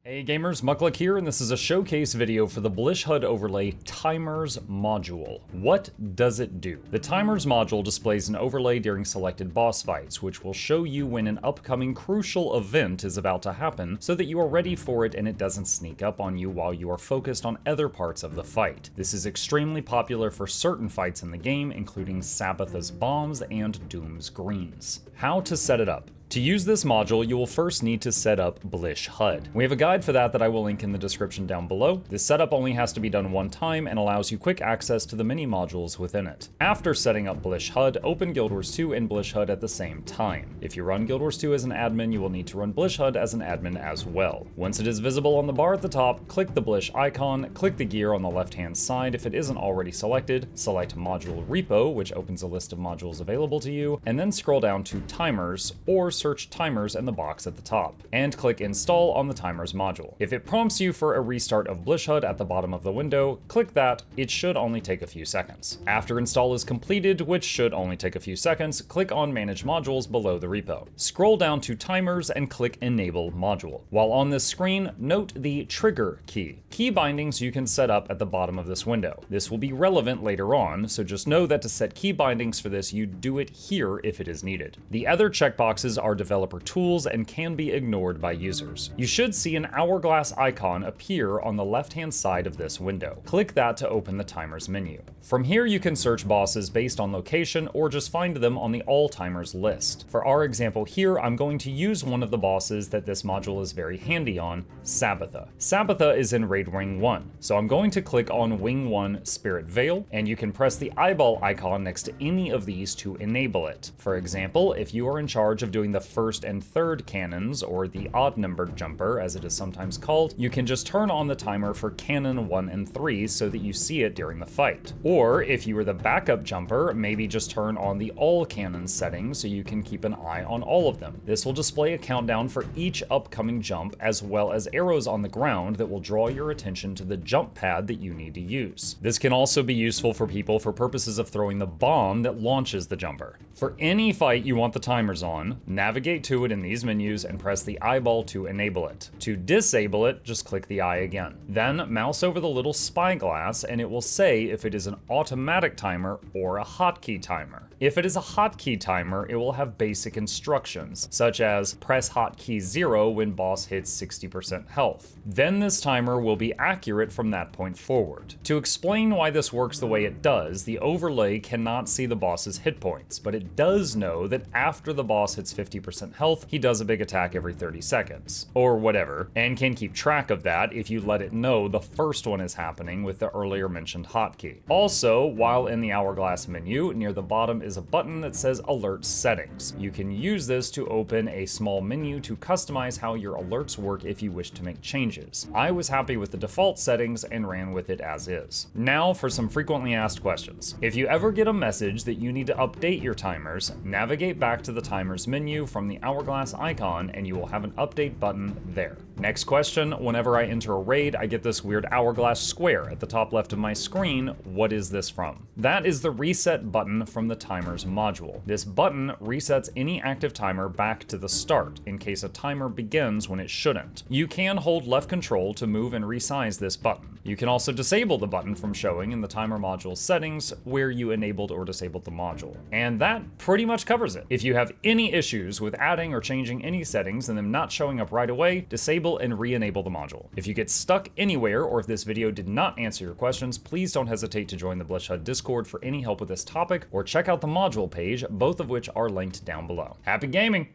Hey gamers, Muckluck here, and this is a showcase video for the Blish HUD overlay Timers module. What does it do? The Timers module displays an overlay during selected boss fights, which will show you when an upcoming crucial event is about to happen so that you are ready for it and it doesn't sneak up on you while you are focused on other parts of the fight. This is extremely popular for certain fights in the game, including Sabbatha's bombs and Doom's greens. How to set it up? To use this module, you will first need to set up Blish HUD. We have a guide for that I will link in the description down below. This setup only has to be done one time and allows you quick access to the mini modules within it. After setting up Blish HUD, open Guild Wars 2 and Blish HUD at the same time. If you run Guild Wars 2 as an admin, you will need to run Blish HUD as an admin as well. Once it is visible on the bar at the top, click the Blish icon, click the gear on the left-hand side if it isn't already selected, select Module Repo, which opens a list of modules available to you, and then scroll down to Timers, or search Timers in the box at the top, and click Install on the Timers module. If it prompts you for a restart of Blish HUD at the bottom of the window, click that. It should only take a few seconds. After install is completed, which should only take a few seconds, click on Manage Modules below the repo. Scroll down to Timers and click Enable Module. While on this screen, note the Trigger key. Key bindings you can set up at the bottom of this window. This will be relevant later on, so just know that to set key bindings for this, you do it here if it is needed. The other checkboxes are developer tools and can be ignored by users. You should see an hourglass icon appear on the left-hand side of this window. Click that to open the Timers menu. From here, you can search bosses based on location or just find them on the All Timers list. For our example here, I'm going to use one of the bosses that this module is very handy on, Sabbatha. Sabbatha is in Raid Wing 1, so I'm going to click on Wing 1 Spirit Veil, and you can press the eyeball icon next to any of these to enable it. For example, if you are in charge of doing the first and third cannons, or the odd-numbered jumper as it is sometimes called, you can just turn on the timer for cannon 1 and 3 so that you see it during the fight. Or if you are the backup jumper, maybe just turn on the all cannons setting so you can keep an eye on all of them. This will display a countdown for each upcoming jump, as well as arrows on the ground that will draw your attention to the jump pad that you need to use. This can also be useful for people for purposes of throwing the bomb that launches the jumper. For any fight you want the timers on, navigate to it in these menus and press the eyeball to enable it. To disable it, just click the eye again. Then mouse over the little spyglass and it will say if it is an automatic timer or a hotkey timer. If it is a hotkey timer, it will have basic instructions, such as press hotkey 0 when boss hits 60% health. Then this timer will be accurate from that point forward. To explain why this works the way it does, the overlay cannot see the boss's hit points, but it does know that after the boss hits 50% health, he does a big attack every 30 seconds, or whatever, and can keep track of that if you let it know the first one is happening with the earlier mentioned hotkey. Also, while in the hourglass menu, near the bottom is a button that says Alert Settings. You can use this to open a small menu to customize how your alerts work if you wish to make changes. I was happy with the default settings and ran with it as is. Now for some frequently asked questions. If you ever get a message that you need to update your timers, navigate back to the Timers menu from the hourglass icon and you will have an update button there. Next question, whenever I enter a raid, I get this weird hourglass square at the top left of my screen. What is this from? That is the reset button from the Timers module. This button resets any active timer back to the start in case a timer begins when it shouldn't. You can hold left control to move and resize this button. You can also disable the button from showing in the timer module settings where you enabled or disabled the module. And that pretty much covers it. If you have any issues with adding or changing any settings and them not showing up right away, disable and re-enable the module. If you get stuck anywhere or if this video did not answer your questions, please don't hesitate to join the Blish HUD Discord for any help with this topic or check out the module page, both of which are linked down below. Happy gaming!